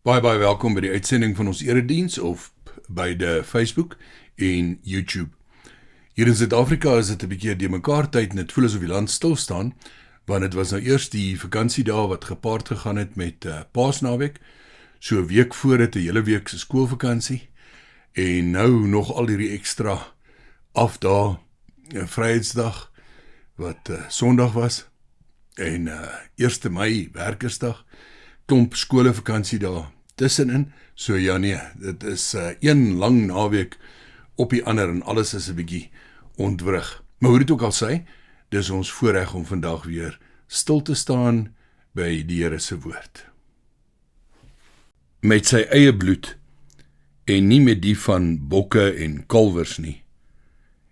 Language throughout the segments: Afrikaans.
Baie welkom by die uitsending van ons erediens of by die Facebook en YouTube. Hier in Suid-Afrika is dit 'n bietjie die mekaar tyd en dit voel asof die land stil staan, want dit was nou eers die vakansiedae wat gepaard gegaan het met Paasnaweek, so 'n week voor dit 'n hele week se skoolvakansie, en nou nog al hierdie ekstra afdae, Vryheidsdag, wat Sondag was, en 1 Mei, Werkersdag, klomp skolevakansie daar tussenin, so ja nee, dit is een lang naweek op die ander en alles is 'n bietjie ontwrig. Maar hoe dit ook al sy, dis ons voorreg om vandag weer stil te staan by die Here se woord. Met sy eie bloed, en nie met die van bokke en kalwers nie,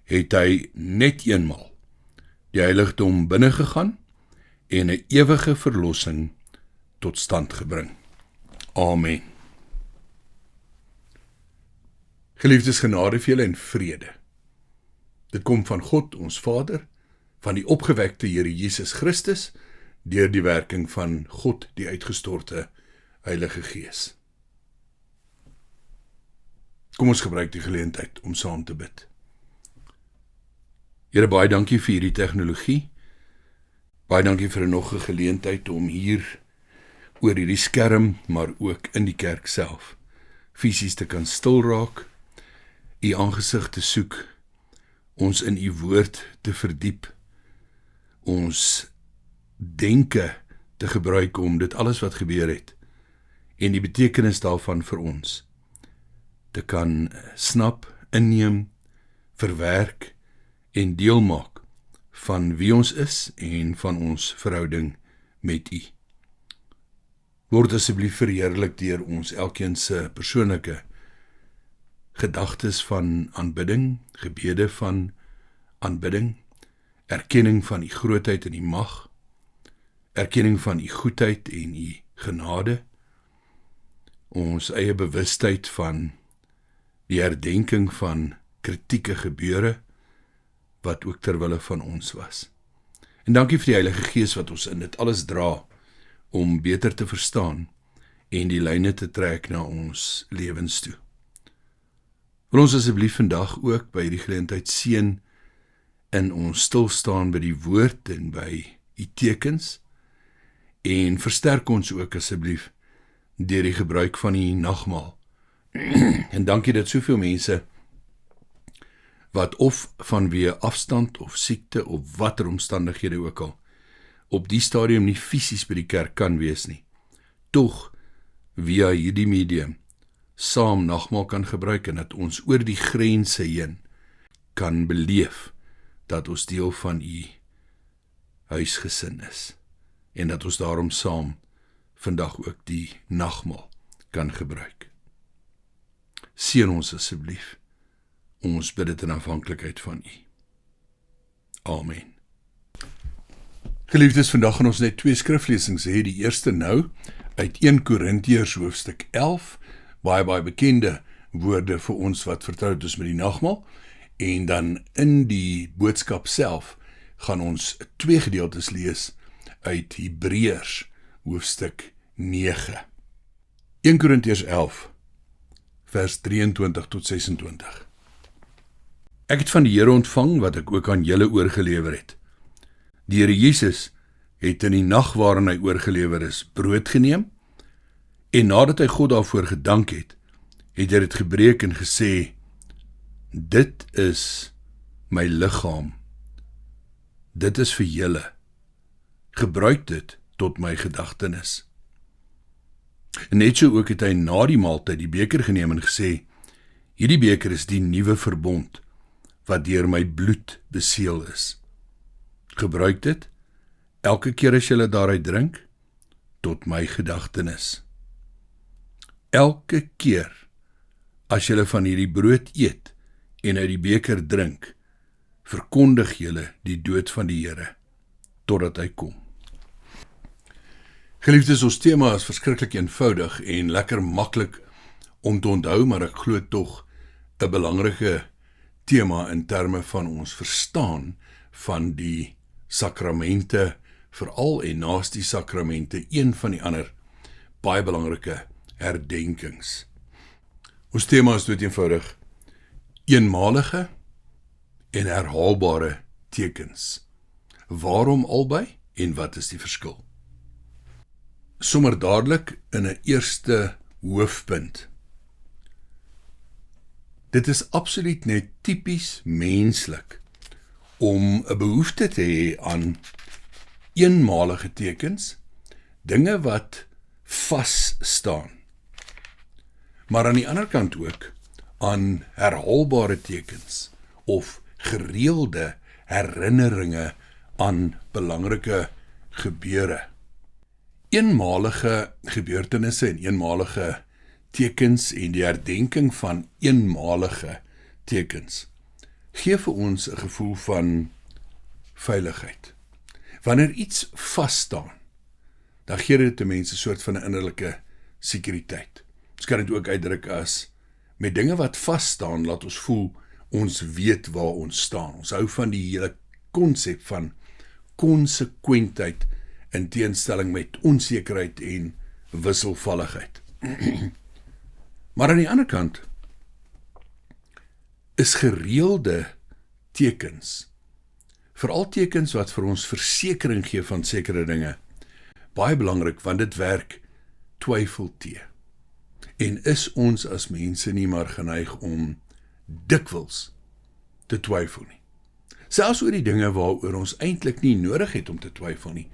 het hy net eenmal die heiligdom binne gegaan en 'n ewige verlossing tot stand gebring. Amen. Geliefdes, genade vir julle en vrede. Dit kom van God, ons Vader, van die opgewekte Here Jesus Christus, deur die werking van God, die uitgestorte Heilige Gees. Kom ons gebruik die geleentheid om saam te bid. Here, baie dankie vir hierdie tegnologie. Baie dankie vir nog 'n geleentheid om hier oor hierdie skerm, maar ook in die kerk self, fisies te kan stil raak, u aangesig te soek, ons in u woord te verdiep, ons denke te gebruik om dit alles wat gebeur het, en die betekenis daarvan vir ons, te kan snap, inneem, verwerk en deel maak van wie ons is en van ons verhouding met u. Word asseblief verheerlik deur ons elkeen se persoonlike gedagtes van aanbidding, gebede van aanbidding, erkenning van u grootheid en u mag, erkenning van u goedheid en u genade, ons eie bewustheid van die herdenking van kritieke gebeure, wat ook terwille van ons was. En dankie vir die Heilige Gees wat ons in dit alles dra, om beter te verstaan en die lyne te trek na ons lewens toe. Wil ons asseblief vandag ook by die geleentheid seën in ons stilstaan by die woord en by die tekens, en versterk ons ook asseblief deur die gebruik van die nagmaal. En dankie dat soveel mense wat of vanweë afstand of siekte of watter omstandighede ook al op die stadium nie fisies by die kerk kan wees nie, tog via hierdie medium saam nagmaal kan gebruik en dat ons oor die grense heen kan beleef dat ons deel van u huisgesin is en dat ons daarom saam vandag ook die nagmaal kan gebruik. Seën ons asseblief. Ons bid dit in afhanklikheid van u. Amen. Geliefdes, vandag gaan ons net 2 skriflesings hê. Die eerste nou uit 1 Korintiërs hoofstuk 11, baie bekende woorde vir ons wat vertroud is met die nagmaal, en dan in die boodskap self gaan ons 2 gedeeltes lees uit Hebreërs hoofstuk 9. 1 Korintiërs 11 vers 23 tot 26. Ek het van die Here ontvang wat ek ook aan julle oorgelewer het. Die Here Jesus het in die nag waarin hy oorgelewer is, brood geneem, en nadat hy God daarvoor gedank het, het hy dit gebreek en gesê, dit is my liggaam. Dit is vir julle. Gebruik dit tot my gedagtenis. En net so ook het hy na die maaltyd die beker geneem en gesê, hierdie beker is die nuwe verbond, wat deur my bloed beseël is. Gebruik dit, elke keer as julle daaruit drink, tot my gedagtenis. Elke keer as julle van hierdie brood eet en uit die beker drink, verkondig julle die dood van die Here, totdat hy kom. Geliefdes, ons tema is verskriklik eenvoudig en lekker maklik om te onthou, maar ek glo tog 'n belangrike tema in terme van ons verstaan van die sakramente, veral en naas die sakramente, een van die ander baie belangrike herdenkings. Ons tema is dood eenvoudig: eenmalige en herhaalbare tekens. Waarom albei en wat is die verskil? Sommer dadelik in 'n eerste hoofpunt. Dit is absoluut net tipies menslik om 'n behoefte te hê aan eenmalige tekens, dinge wat vas staan. Maar aan die ander kant ook aan herhaalbare tekens of gereelde herinneringe aan belangrike gebeure. Eenmalige gebeurtenisse en eenmalige tekens en die herdenking van eenmalige tekens gee vir ons 'n gevoel van veiligheid. Wanneer iets vas staan, dan gee dit 'n mens 'n soort van 'n innerlike sekuriteit. Ons kan dit ook uitdruk as met dinge wat vas staan, laat ons voel ons weet waar ons staan. Ons hou van die hele konsep van konsekwentheid in teenstelling met onsekerheid en wisselvalligheid. Maar aan die ander kant is gereelde tekens, veral tekens wat vir ons versekering gee van sekere dinge, baie belangrik, want dit werk twyfel tee. En is ons as mense nie maar geneig om dikwels te twyfel nie. Selfs oor die dinge waaroor ons eintlik nie nodig het om te twyfel nie,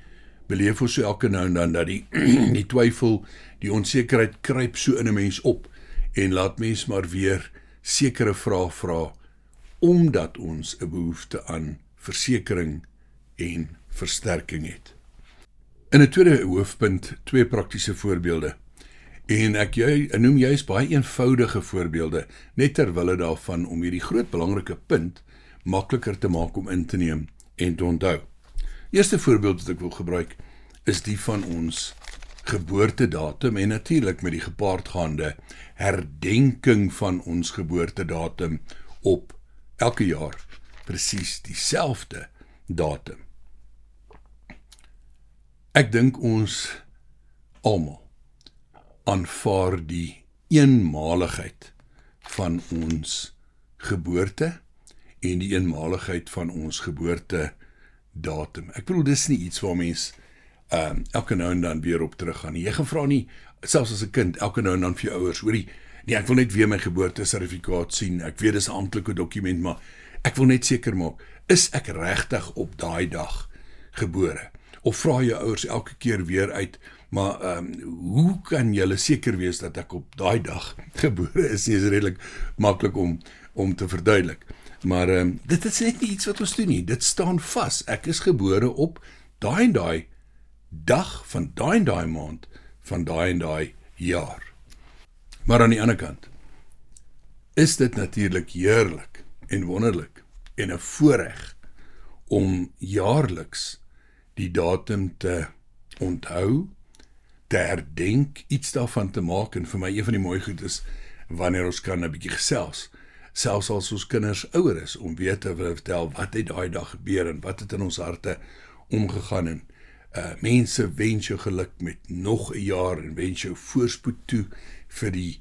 beleef ons so elke nou en dan dat die twyfel, die onsekerheid kruip so in 'n mens op en laat mens maar weer sekere vrae vra, omdat ons 'n behoefte aan versekering en versterking het. In 'n tweede hoofpunt, 2 praktiese voorbeelde. En ek noem juist baie eenvoudige voorbeelde, net ter wille daarvan om hierdie groot belangrike punt makliker te maak om in te neem en te onthou. Eerste voorbeeld wat ek wil gebruik, is die van ons geboortedatum en natuurlik met die gepaardgaande herdenking van ons geboortedatum op elke jaar presies dieselfde datum. Ek dink ons almal aanvaar die eenmaligheid van ons geboorte en die eenmaligheid van ons geboortedatum. Ek bedoel, dis nie iets waar mens elke nou en dan weer op teruggaan nie. Jy gaan vra nie, selfs as 'n kind, elke nou en dan vir jou ouers, hoorie, nee, ek wil net weer my geboortesertifikaat sien, ek weet dis 'n amptelike dokument, maar ek wil net seker maak, is ek regtig op daai dag gebore? Of vra jou ouers elke keer weer uit, maar hoe kan julle seker wees dat ek op daai dag gebore is? Nie, is redelik maklik om te verduidelik. Maar dit is net nie iets wat ons doen nie. Dit staan vas. Ek is gebore op daai en daai dag, van daai en daai maand, van daai en daai jaar. Maar aan die ander kant is dit natuurlik heerlik en wonderlik en 'n voorreg om jaarliks die datum te onthou, te herdenk, iets daarvan te maak, en vir my een van die mooi goed is, wanneer ons kan 'n bietjie gesels, selfs as ons kinders ouer is, om weer te vertel wat het daai dag gebeur, en wat het in ons harte omgegaan, en mense wens jou geluk met nog 'n jaar, en wens jou voorspoed toe vir die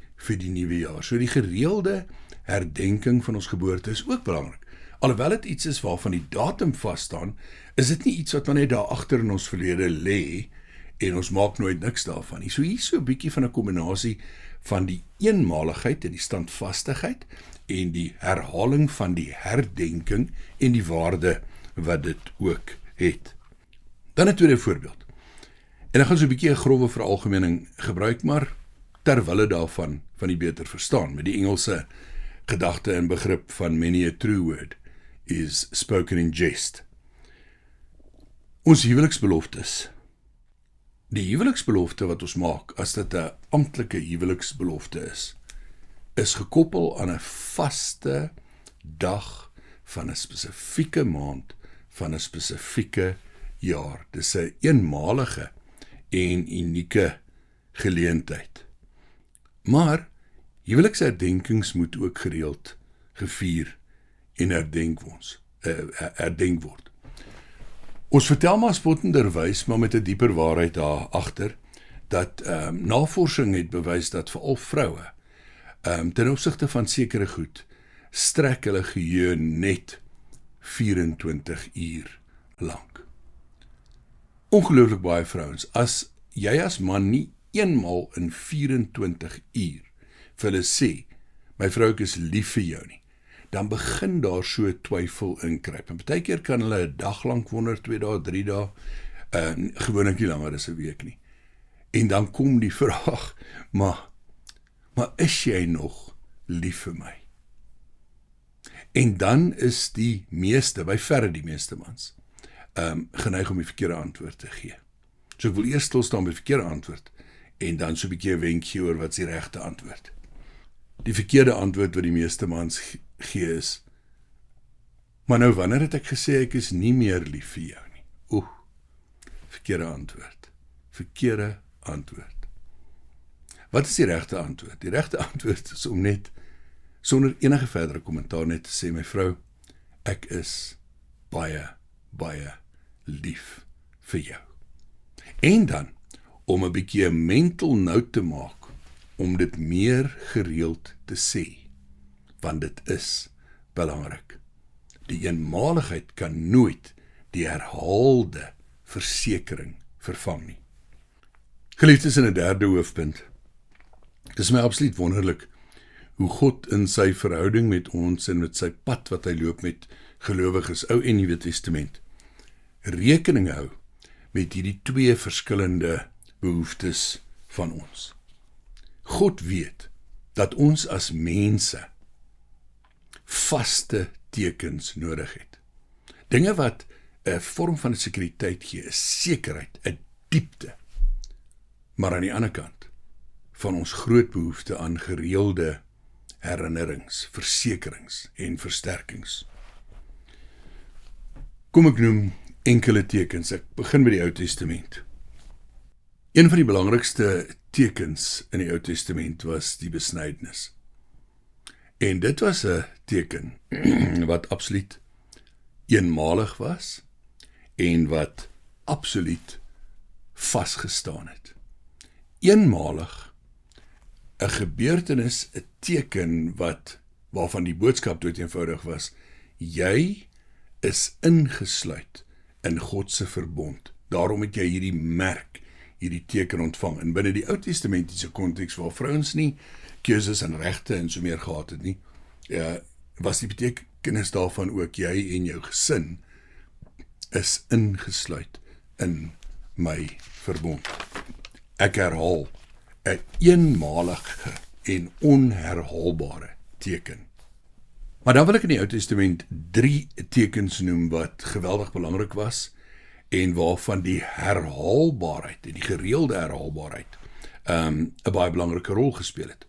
nuwe jaar. So die gereelde herdenking van ons geboorte is ook belangrik. Alhoewel dit iets is waarvan die datum vasstaan, is dit nie iets wat maar net daar agter in ons verlede lê, en ons maak nooit niks daarvan nie. So hier is so 'n bietjie van 'n kombinasie van die eenmaligheid en die standvastigheid, en die herhaling van die herdenking en die waarde wat dit ook het. Dan 'n tweede voorbeeld. En ek gaan so 'n bietjie 'n grove veralgemening gebruik, maar ter wille daarvan van die beter verstaan, met die Engelse gedagte en begrip van many a true word is spoken in jest. Ons huweliksbeloftes. Die huweliksbelofte wat ons maak, as dit 'n amptelike huweliksbelofte is gekoppel aan 'n vaste dag van 'n spesifieke maand van 'n spesifieke jaar. Dis 'n eenmalige en unieke geleentheid. Maar huweliksherdenkings moet ook gereeld gevier en herdenk word. Ons vertel maar spottenderwys, maar met 'n dieper waarheid daar agter, dat navorsing het bewys dat veral vroue ten opsigte van sekere goed strek hulle geheue net 24 uur lank. Ongelooflik baie vrouens, as jy as man nie eenmaal in 24 uur vir hulle sê, my vrou ek is lief vir jou nie, dan begin daar so twyfel inkruip. En baie keer kan hulle 'n dag lank wonder, 2 dae, 3 dae, gewoonlik nie langer as 'n week nie. En dan kom die vraag, maar is jy nog lief vir my? En dan is die meeste, by verre die meeste mans, geneig om die verkeerde antwoord te gee. So ek wil eers stilstaan by die verkeerde antwoord, en dan so 'n bietjie 'n wenk gee oor wat is die regte antwoord. Die verkeerde antwoord wat die meeste mans gee is, maar nou wanneer het ek gesê ek is nie meer lief vir jou nie? Verkeerde antwoord. Verkeerde antwoord. Wat is die regte antwoord? Die regte antwoord is om net, sonder enige verdere kommentaar net te sê, my vrou, ek is baie, baie lief vir jou. En dan, om 'n bietjie 'n mental note te maak, om dit meer gereeld te sê, want dit is belangrik. Die eenmaligheid kan nooit die herhaalde versekering vervang nie. Geliefdes, in 'n derde hoofpunt. Dit is my absoluut wonderlik hoe God in sy verhouding met ons en met sy pad wat hy loop met gelowiges, Ou en Nuwe Testament, rekening hou met hierdie twee verskillende behoeftes van ons. God weet dat ons as mense vaste tekens nodig het. Dinge wat 'n vorm van sekuriteit gee, 'n sekerheid, 'n diepte. Maar aan die ander kant, van ons groot behoefte aan gereelde herinnerings, versekerings en versterkings. Kom ek noem enkele tekens. Ek begin met die Ou Testament. Een van die belangrikste tekens in die Ou Testament was die besnydenis. En dit was 'n teken wat absoluut eenmalig was en wat absoluut vasgestaan het. Eenmalig, 'n gebeurtenis, 'n teken waarvan die boodskap dood eenvoudig was, jy is ingesluit in God se verbond. Daarom het jy hierdie merk, hierdie teken ontvang. En binne die Ou Testamentiese konteks waar vrouens nie keuses en regte en so meer gehad het nie, was die betekenis daarvan ook jy en jou gesin is ingesluit in my verbond. Ek herhaal, 'n eenmalige en onherhaalbare teken. Maar dan wil ek in die Ou Testament 3 tekens noem wat geweldig belangrik was en waarvan die herhaalbaarheid en die gereelde herhaalbaarheid 'n baie belangrike rol gespeel het.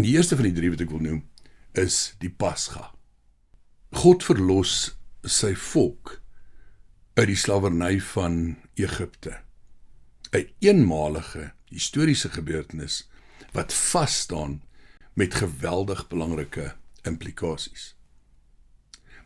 Die eerste van die 3 wat ek wil noem is die Pasga. God verlos sy volk uit die slawerny van Egipte. 'n eenmalige historiese gebeurtenis wat vas staan met geweldig belangrike implikasies.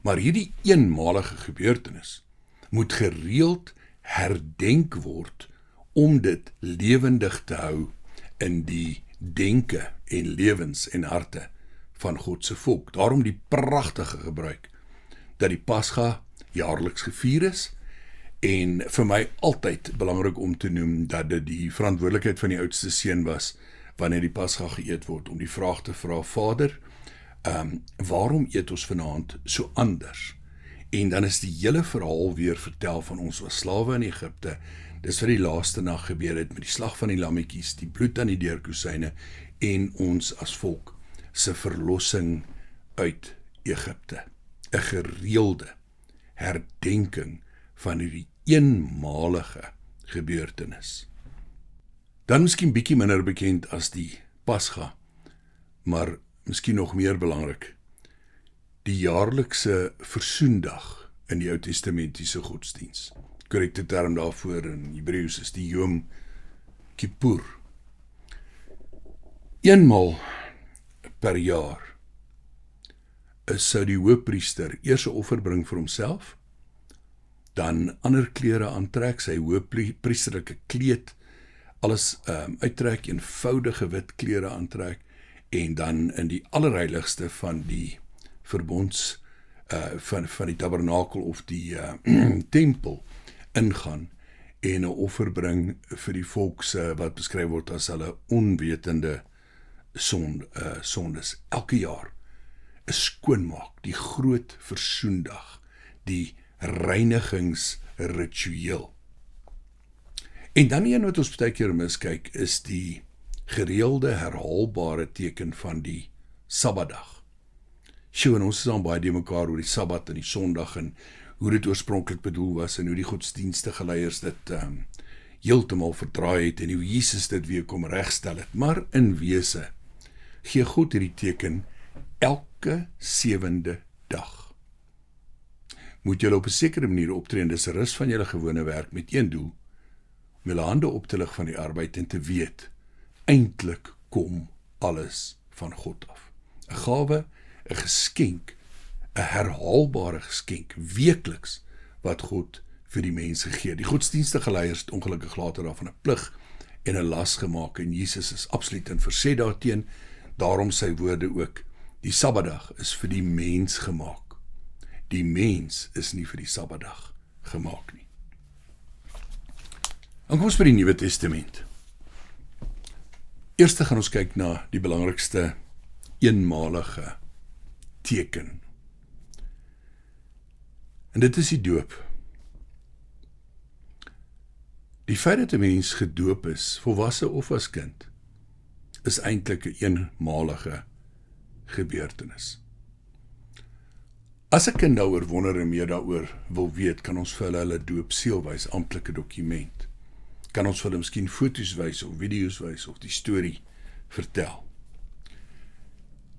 Maar hierdie eenmalige gebeurtenis moet gereeld herdenk word om dit lewendig te hou in die denke en lewens en harte van God se volk. Daarom die pragtige gebruik dat die Pasga jaarliks gevier is, en vir my altyd belangrik om te noem dat dit die verantwoordelikheid van die oudste seun was wanneer die Pasga geëet word, om die vraag te vra, Vader, waarom eet ons vanaand so anders? En dan is die hele verhaal weer vertel van ons was slawe in Egipte. Dis wat die laaste nag gebeur het met die slag van die lammetjies, die bloed aan die deurkusyne en ons as volk se verlossing uit Egipte. 'n Gereelde herdenking van hierdie eenmalige gebeurtenis. Dan miskien bietjie minder bekend as die Pasga, maar miskien nog meer belangrik, die jaarlikse versoendag in die Ou Testamentiese godsdiens. Korrekte term daarvoor in Hebreëus is die Yom Kippur. Eenmaal per jaar sou die hoëpriester eers 'n offer bring vir homself, dan ander klere aantrek, sy hoëpriesterlike kleed alles uittrek, eenvoudige wit klere aantrek, en dan in die allerheiligste van die verbonds, van die tabernakel of die tempel ingaan, en 'n offer bring vir die volk wat beskryf word as hulle onwetende sondes. Elke jaar 'n skoonmaak, die groot versoendag, die reinigingsritueel. En dan een wat ons baie keer miskyk, is die gereelde herhaalbare teken van die Sabbatdag. En ons is dan baie die mekaar oor die Sabbat en die Sondag en hoe dit oorspronklik bedoel was en hoe die godsdienstige leiers dit heeltemal verdraai het en hoe Jesus dit weer kom regstel het. Maar in wese gee God hierdie teken elke 7de dag. Moet julle op 'n sekere manier optree en dis 'n rus van julle gewone werk met een doel, om julle hande op te lig van die arbeid en te weet, eintlik kom alles van God af. 'n Gawe, 'n geskenk, 'n herhaalbare geskenk, weekliks, wat God vir die mense gee. Die godsdienstige leiers het ongelukkig later daarvan 'n plig en 'n las gemaak, en Jesus is absoluut in verzet daarteen, daarom sy woorde ook, die Sabbatdag is vir die mens gemaak. Die mens is nie vir die Sabbatdag gemaak nie. Dan kom ons by die Nuwe Testament. Eerste gaan ons kyk na die belangrikste eenmalige teken. En dit is die doop. Die feit dat 'n mens gedoop is, volwasse of as kind, is eintlik 'n eenmalige gebeurtenis. As 'n kind daaroor wonder en meer daaroor wil weet, kan ons vir hulle doopseël wys, amptelike dokument. Kan ons vir hulle miskien foto's wys of video's wys of die storie vertel.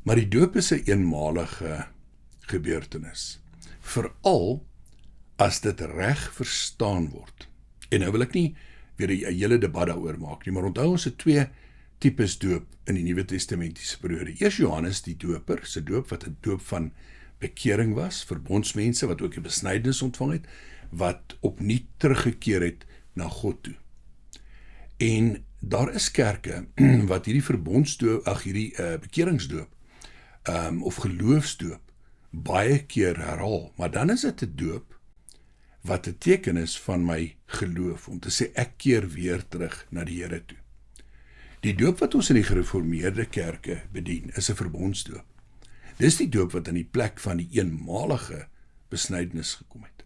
Maar die doop is 'n eenmalige gebeurtenis, veral as dit reg verstaan word. En nou wil ek nie weer 'n hele debat daaroor maak nie, maar onthou ons het twee tipes doop in die Nuwe Testamentiese periode. Eers Johannes die Doper, se doop wat 'n doop van bekering was, verbondsmense wat ook 'n besnydenis ontvang het, wat opnuut teruggekeer het na God toe. En daar is kerke wat hierdie verbondsdoop, hierdie bekeringsdoop of geloofsdoop baie keer herhaal, maar dan is dit 'n doop wat 'n teken is van my geloof, om te sê ek keer weer terug na die Here toe. Die doop wat ons in die gereformeerde kerke bedien, is 'n verbondsdoop. Dis die doop wat in die plek van die eenmalige besnydenis gekom het.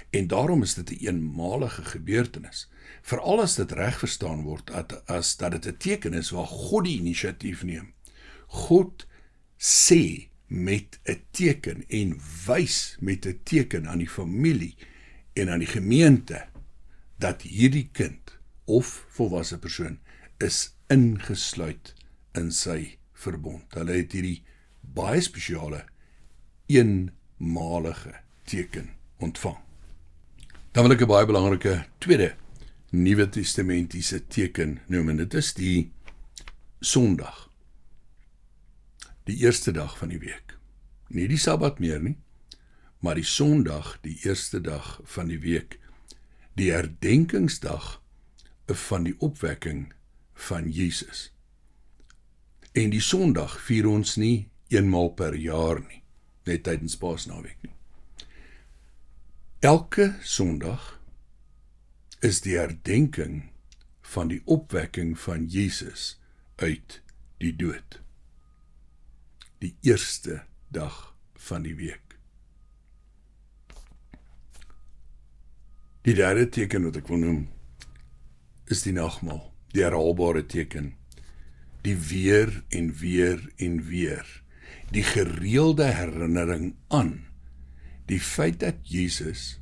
En daarom is dit 'n eenmalige gebeurtenis, veral as dit reg verstaan word as dat dit 'n teken is waar God die inisiatief neem. God sê met 'n teken en wys met 'n teken aan die familie en aan die gemeente dat hierdie kind of volwasse persoon is ingesluit in sy verbond. Hulle het hierdie baie spesiale eenmalige teken ontvang. Dan wil ek 'n baie belangrike tweede Nuwe Testamentiese teken noem, en dit is die Sondag. Die eerste dag van die week. Nie die Sabbat meer nie, maar die Sondag, die eerste dag van die week. Die herdenkingsdag van die opwekking van Jesus. En die Sondag vier ons nie eenmaal per jaar nie, net tydens Paasnaweek nie. Elke Sondag is die herdenking van die opwekking van Jesus uit die dood. Die eerste dag van die week. Die derde teken wat ek wil noem, is die nagmaal, die herhaalbare teken. Die weer en weer en weer. Die gereelde herinnering aan die feit dat Jesus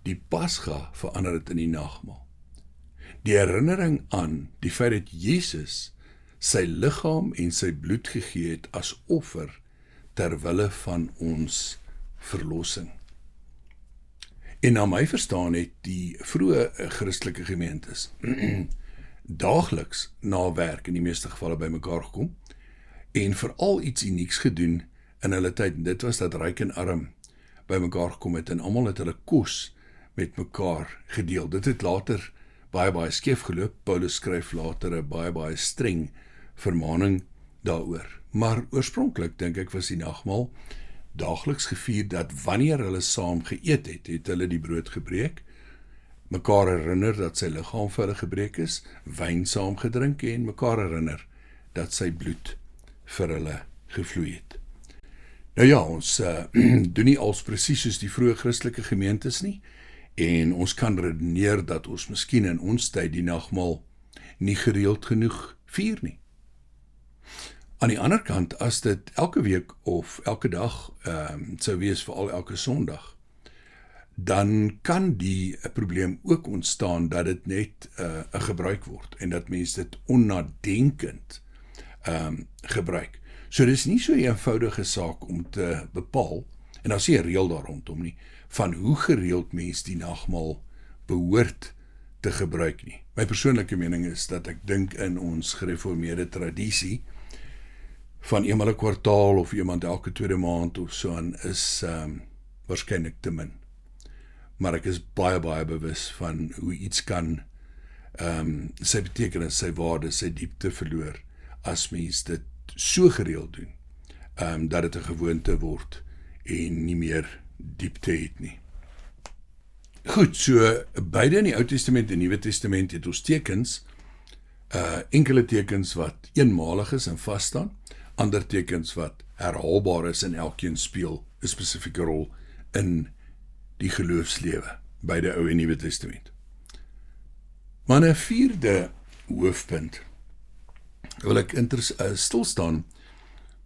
die Pasga verander het in die nagmaal. Die herinnering aan die feit dat Jesus sy liggaam en sy bloed gegee het as offer ter wille van ons verlossing. En na my verstaan het die vroeë Christelike gemeentes daagliks na werk in die meeste gevalle by mekaar gekom en veral iets unieks gedoen in hulle tyd. En dit was dat ryk en arm by mekaar gekom het en almal het hulle kos met mekaar gedeel. Dit het later baie skeef geloop. Paulus skryf later 'n baie streng vermaning daaroor. Maar oorspronklik dink ek was die nagmaal daagliks gevier dat wanneer hulle saam geëet het, het hulle die brood gebreek, mekaar herinner dat sy liggaam vir hulle gebreek is, wyn saam gedrink en mekaar herinner dat sy bloed vir hulle gevloei het. Nou ja, ons doen nie als presies soos die vroeë Christelike gemeentes nie, en ons kan redeneer dat ons miskien in ons tyd die nagmaal nie gereeld genoeg vier nie. Aan die ander kant, as dit elke week of elke dag sou wees, veral elke Sondag, dan kan die probleem ook ontstaan dat dit net 'n gebruik word en dat mense dit onnadenkend gebruik. So dis nie so 'n eenvoudige saak om te bepaal, en daar is nie 'n reël daar rondom nie, van hoe gereeld mense die nagmaal behoort te gebruik nie. My persoonlike mening is dat ek dink in ons gereformeerde tradisie van eenmal 'n kwartaal of iemand elke tweede maand of so aan is waarskynlik te min. Maar ek is baie bewus van hoe iets kan sy betekenis, sy waarde, sy diepte verloor as mens dit so gereeld doen, dat dit 'n gewoonte word en nie meer diepte het nie. Goed, so beide in die Ou Testament en Nuwe Testament het ons tekens, enkele tekens wat eenmalig is en vasstaan, ander tekens wat herhaalbaar is en elkeen speel 'n spesifieke rol in die geloofslewe, beide Ou en Nuwe Testament. Maar 'n vierde hoofpunt wil ek stilstaan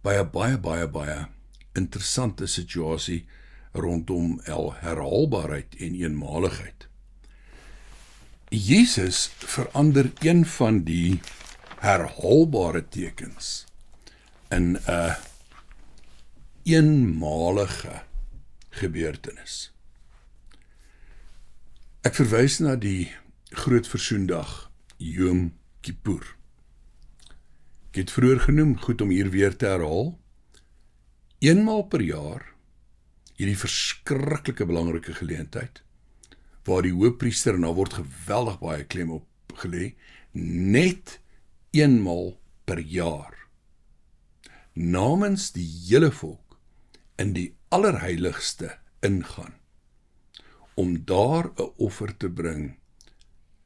by 'n baie interessante situasie rondom herhaalbaarheid en eenmaligheid. Jesus verander een van die herhaalbare tekens in 'n eenmalige gebeurtenis. Ek verwys na die groot versoendag, Yom Kippur. Ek het vroeër genoem, goed om hier weer te herhaal, eenmaal per jaar, hierdie verskriklike belangrike geleentheid, waar die hoëpriester, en daar word geweldig baie klem op gelê, net eenmaal per jaar, namens die hele volk, in die allerheiligste ingaan, om daar 'n offer te bring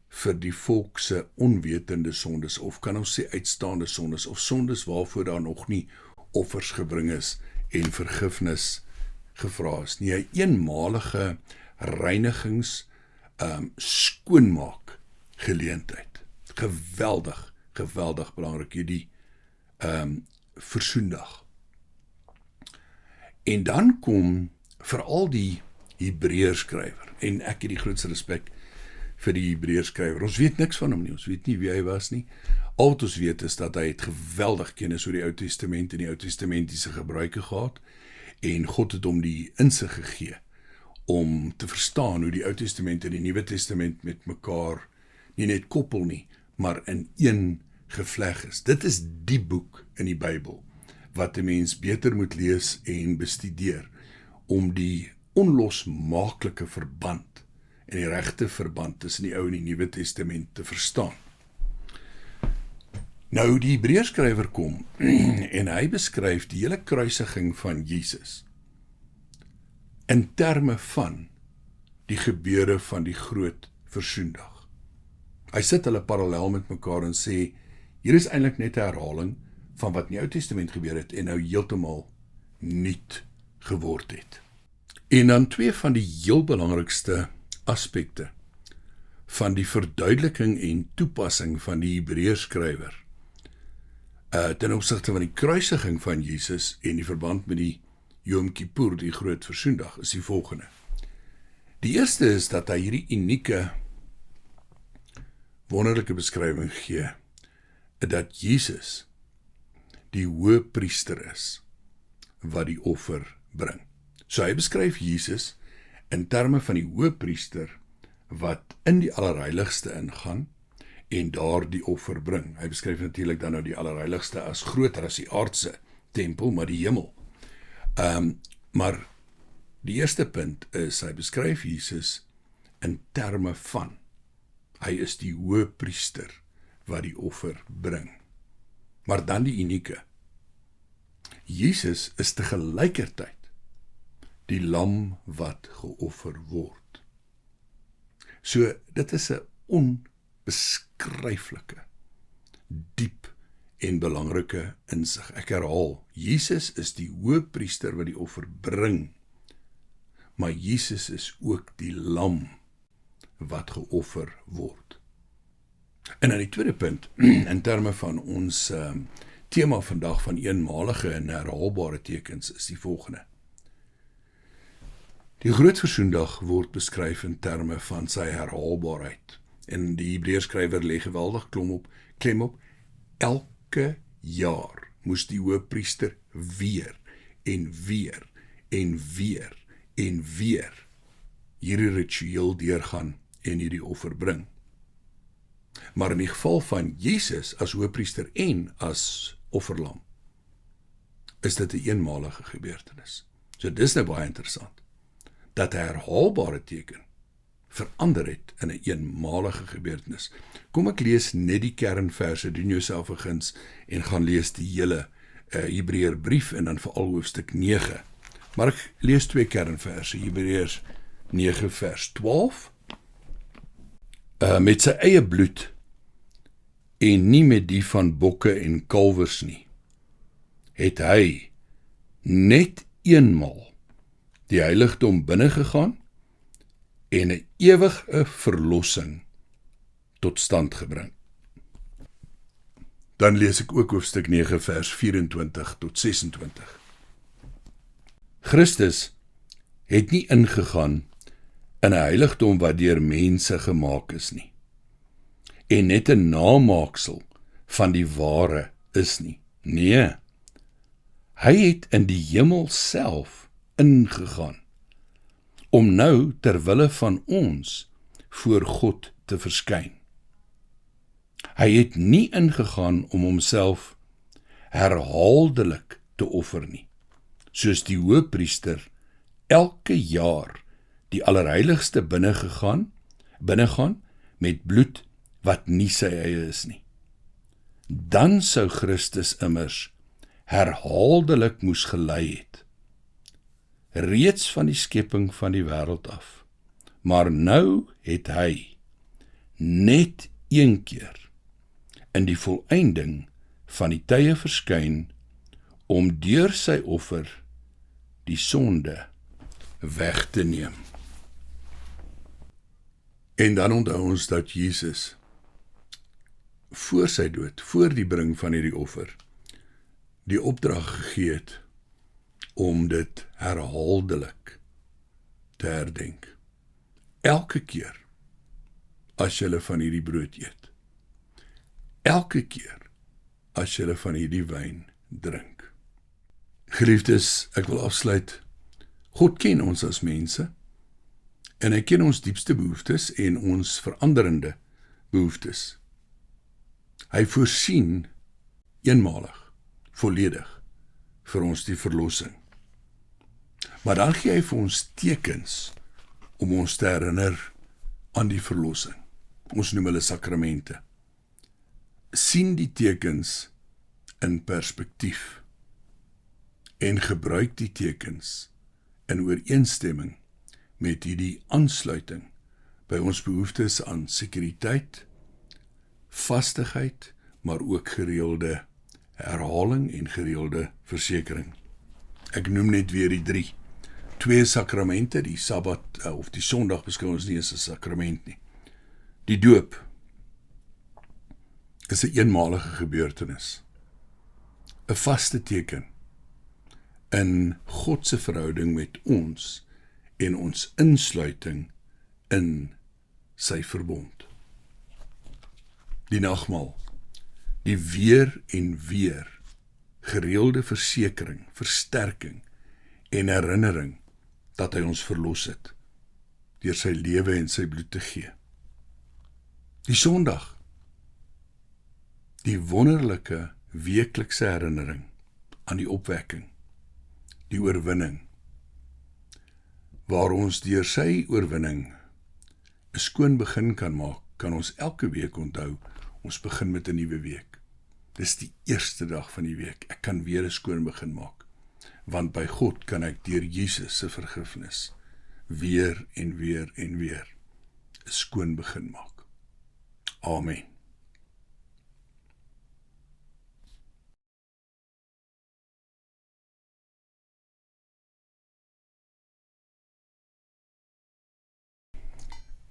vir die volk se onwetende sondes, of kan ons sê uitstaande sondes, of sondes waarvoor daar nog nie offers gebring is en vergifnis gevra is nie. 'n eenmalige reinigings skoonmaak geleentheid. Geweldig belangrik hierdie versoendag. En dan kom veral die Hebreërskrywer, en ek het die grootste respek vir die Hebreërskrywer. Ons weet niks van hom nie, ons weet nie wie hy was nie. Al wat ons weet is dat hy het geweldig kennis oor die Ou Testament en die Ou Testamentiese gebruike gehad, en God het hom die insig gegee om te verstaan hoe die Ou Testament en die Nuwe Testament met mekaar nie net koppel nie, maar in een gevleg is. Dit is die boek in die Bybel wat 'n mens beter moet lees en bestudeer, om die onlosmaaklike verband en die regte verband tussen die Ou en die Nuwe Testament te verstaan. Nou, die Hebreërskrywer kom en hy beskryf die hele kruisiging van Jesus in terme van die gebeure van die groot versoendag. Hy sit hulle parallel met mekaar en sê, hier is eintlik net 'n herhaling van wat in die Ou Testament gebeur het en nou heeltemal nuut geword het. En dan twee van die heel belangrikste aspekte van die verduideliking en toepassing van die Hebreërskrywer ten opsigte van die kruisiging van Jesus en die verband met die Yom Kippur, die groot versoendag, is die volgende. Die eerste is dat hy hierdie unieke, wonderlike beskrywing gee, dat Jesus die hoëpriester is wat die offer bring. So hy beskryf Jesus in terme van die hoëpriester wat in die allerheiligste ingaan en daar die offer bring. Hy beskryf natuurlik dan nou die allerheiligste as groter as die aardse tempel, maar die hemel. Maar die eerste punt is, hy beskryf Jesus in terme van. Hy is die hoëpriester wat die offer bring. Maar dan die unieke. Jesus is te gelykertyd die lam wat geoffer word. So, dit is 'n onbeskryflike, diep en belangrike insig. Ek herhaal, Jesus is die hoëpriester wat die offer bring, maar Jesus is ook die lam wat geoffer word. En dan die tweede punt, in terme van ons tema vandag van eenmalige en herhaalbare tekens, is die volgende. Die Groot Versoendag word beskryf in terme van sy herhaalbaarheid. En die Hebreërskrywer lê geweldig klem op, elke jaar moes die hoëpriester weer en weer en weer en weer hierdie ritueel deurgaan en hierdie offer bring. Maar in die geval van Jesus as hoëpriester en as offerlam, is dit 'n eenmalige gebeurtenis. So dis nou baie interessant, dat 'n herhaalbare teken verander het in 'n eenmalige gebeurtenis. Kom ek lees net die kernverse, doen jouself 'n guns en gaan lees die hele Hebreërbrief en dan veral hoofstuk 9. Maar ek lees 2 kernverse, Hebreërs 9 vers 12. Met sy eie bloed en nie met die van bokke en kalwers nie, het hy net eenmal die heiligdom binne gegaan en 'n ewige verlossing tot stand gebring. Dan lees ek ook hoofstuk 9 vers 24 tot 26. Christus het nie ingegaan in 'n heiligdom wat deur mense gemaak is nie, en net 'n namaaksel van die ware is nie. Nee, hy het in die hemel self ingegaan, om nou terwille van ons voor God te verskyn. Hy het nie ingegaan om homself herhaaldelik te offer nie, soos die hoëpriester elke jaar die allerheiligste binnegaan met bloed wat nie sy eie is nie. Dan sou Christus immers herhaaldelik moes gelei het, reeds van die skepping van die wêreld af. Maar nou het hy net een keer in die volëinding van die tye verskyn om deur sy offer die sonde weg te neem. En dan onthou ons dat Jesus voor sy dood, voor die bring van hierdie offer, die opdrag gegee het om dit herhaaldelik te herdenk. Elke keer as julle van hierdie brood eet, elke keer as julle van hierdie wyn drink. Geliefdes, ek wil afsluit. God ken ons as mense, en hy ken ons diepste behoeftes en ons veranderende behoeftes. Hy voorsien eenmalig, volledig, vir ons die verlossing. Maar dan gee hy vir ons tekens om ons te herinner aan die verlossing. Ons noem hulle sakramente. Sien die tekens in perspektief en gebruik die tekens in ooreenstemming met hierdie aansluiting by ons behoeftes aan sekuriteit, vastigheid, maar ook gereelde herhaling en gereelde versekering. Ek noem net weer die 3. 2 sakramente, die Sabbat of die Sondag beskou ons nie as 'n sakrament nie. Die doop is 'n eenmalige gebeurtenis, 'n vaste teken in God se verhouding met ons en ons insluiting in sy verbond. Die nagmaal, die weer en weer gereelde versekering, versterking en herinnering dat hy ons verlos het deur sy lewe en sy bloed te gee. Die Sondag, die wonderlike weeklikse herinnering aan die opwekking, die oorwinning, waar ons deur sy oorwinning 'n skoon begin kan maak kan ons elke week onthou, ons begin met 'n nuwe week. Dis die eerste dag van die week. Ek kan weer 'n skoon begin maak. Want by God kan ek deur Jesus se vergifnis weer en weer en weer 'n skoon begin maak. Amen.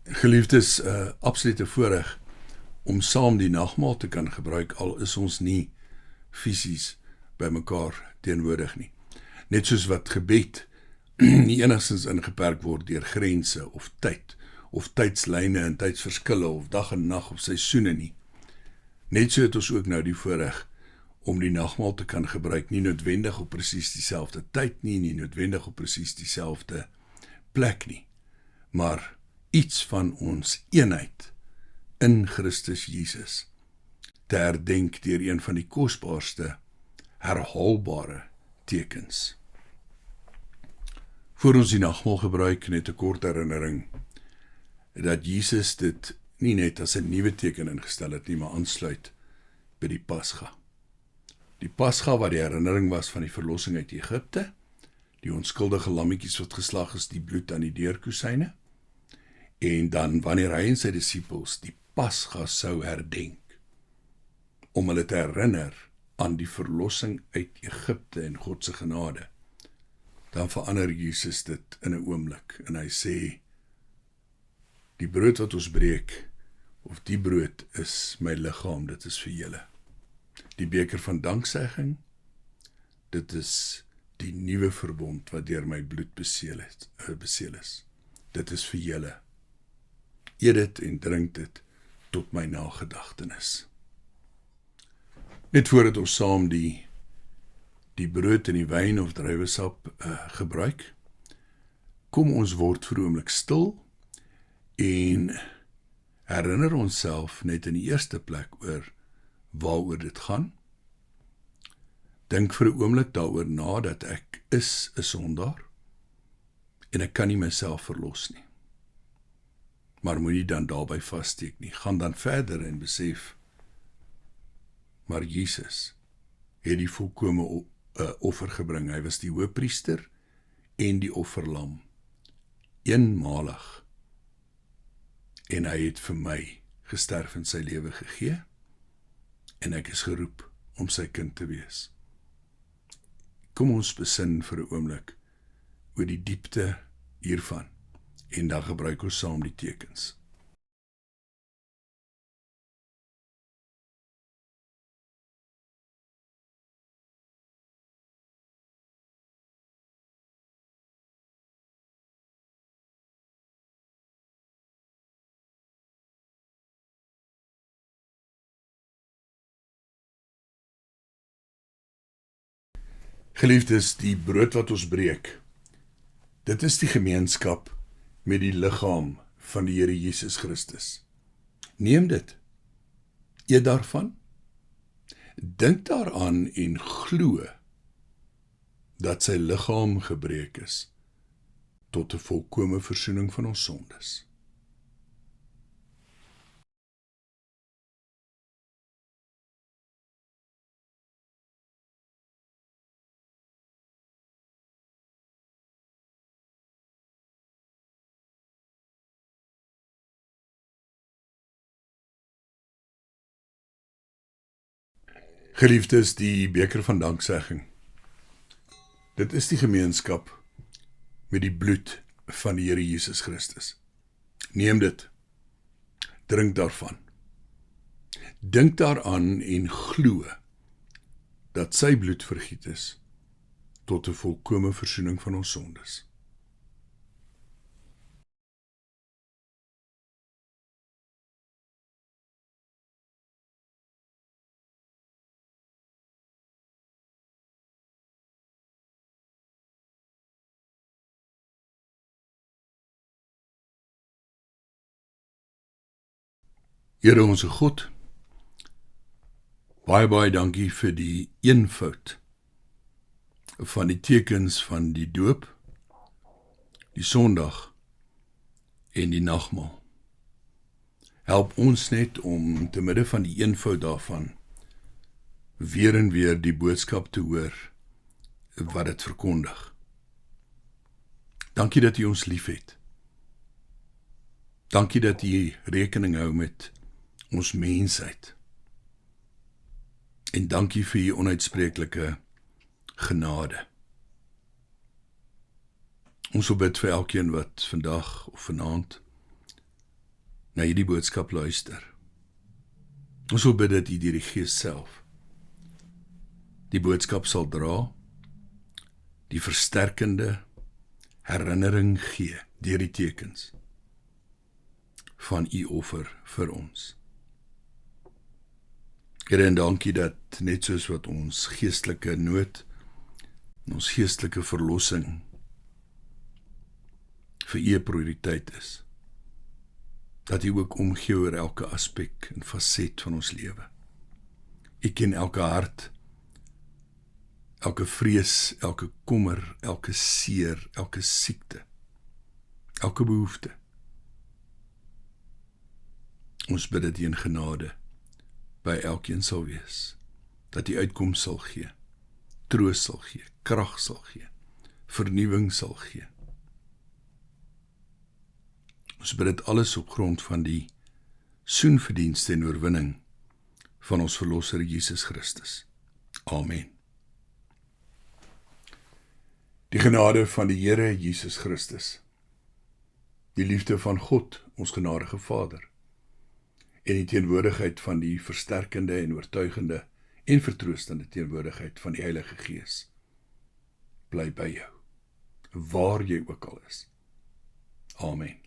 Geliefdes, absolute voorreg om saam die nagmaal te kan gebruik, al is ons nie fisies by mekaar teenwoordig nie. Net soos wat gebed nie enigstens ingeperk word deur grense of tyd, of tydslyne en tydsverskille, of dag en nag of seisoene nie. Net so het ons ook nou die voorreg om die nagmaal te kan gebruik, nie noodwendig op presies dieselfde tyd nie noodwendig op presies dieselfde plek nie, maar iets van ons eenheid in Christus Jesus te herdenk deur een van die kosbaarste, herhaalbare tekens. Voor ons die nagmaal gebruik, net 'n kort herinnering dat Jesus dit nie net as 'n nuwe teken ingestel het nie, maar aansluit by die Pasga. Die Pasga wat die herinnering was van die verlossing uit Egipte, die onskuldige lammetjies wat geslag is, die bloed aan die deurkusyne, en dan wanneer hy en sy disippels die Pasga sou herdenk, om hulle te herinner aan die verlossing uit Egipte en God se genade, dan verander Jesus dit in 'n oomblik, en hy sê, die brood wat ons breek, of die brood is my liggaam, dit is vir julle. Die beker van danksegging, dit is die nuwe verbond wat deur my bloed beseël is. Dit is vir julle. Eet dit en drink dit tot my nagedagtenis. Net voordat ons saam die brood en die wyn of druiwesap gebruik, kom ons word vir 'n oomblik stil en herinner onsself net in die eerste plek oor waaroor dit gaan. Dink vir 'n oomblik daaroor na dat ek is 'n sondaar en ek kan nie myself verlos nie. Maar moenie dan daarby vassteek nie. Gaan dan verder en besef, maar Jesus het die volkome offer gebring. Hy was die hoëpriester en die offerlam, eenmalig. En hy het vir my gesterf en sy lewe gegee, en ek is geroep om sy kind te wees. Kom ons besin vir 'n oomblik oor die diepte hiervan, en dan gebruik ons saam die tekens. Geliefdes, die brood wat ons breek, dit is die gemeenskap met die liggaam van die Here Jesus Christus. Neem dit, eet daarvan, dink daaraan en glo dat sy liggaam gebreek is tot 'n volkome versoening van ons sondes. Geliefdes, die beker van danksegging. Dit is die gemeenskap met die bloed van die Here Jesus Christus. Neem dit, drink daarvan. Dink daaraan en glo dat sy bloed vergiet is tot 'n volkome versoening van ons sondes. Here onse God, baie dankie vir die eenvoud van die tekens van die doop, die Sondag en die nagmaal. Help ons net om te midde van die eenvoud daarvan weer en weer die boodskap te hoor wat dit verkondig. Dankie dat U ons liefhet. Dankie dat U rekening hou met ons mensheid. En dankie vir U onuitspreeklike genade. Ons wil bid vir elkeen wat vandag of vanaand na hierdie boodskap luister. Ons wil bid dat U deur die Gees self die boodskap sal dra, die versterkende herinnering gee deur die tekens van U offer vir ons. Here, en dankie dat net soos wat ons geestelike nood en ons geestelike verlossing vir U prioriteit is, dat U ook omgee oor elke aspek en faset van ons lewe. U ken elke hart, elke vrees, elke kommer, elke seer, elke siekte, elke behoefte. Ons bid dat U in genade by elkeen sal wees, dat U uitkoms sal gee, troos sal gee, krag sal gee, vernuwing sal gee. Ons bid dit alles op grond van die soenverdienste en oorwinning van ons Verlosser Jesus Christus. Amen. Die genade van die Here Jesus Christus, die liefde van God, ons genadige Vader, en die teenwoordigheid van die versterkende en oortuigende en vertroostende teenwoordigheid van die Heilige Gees, bly by jou, waar jy ook al is. Amen.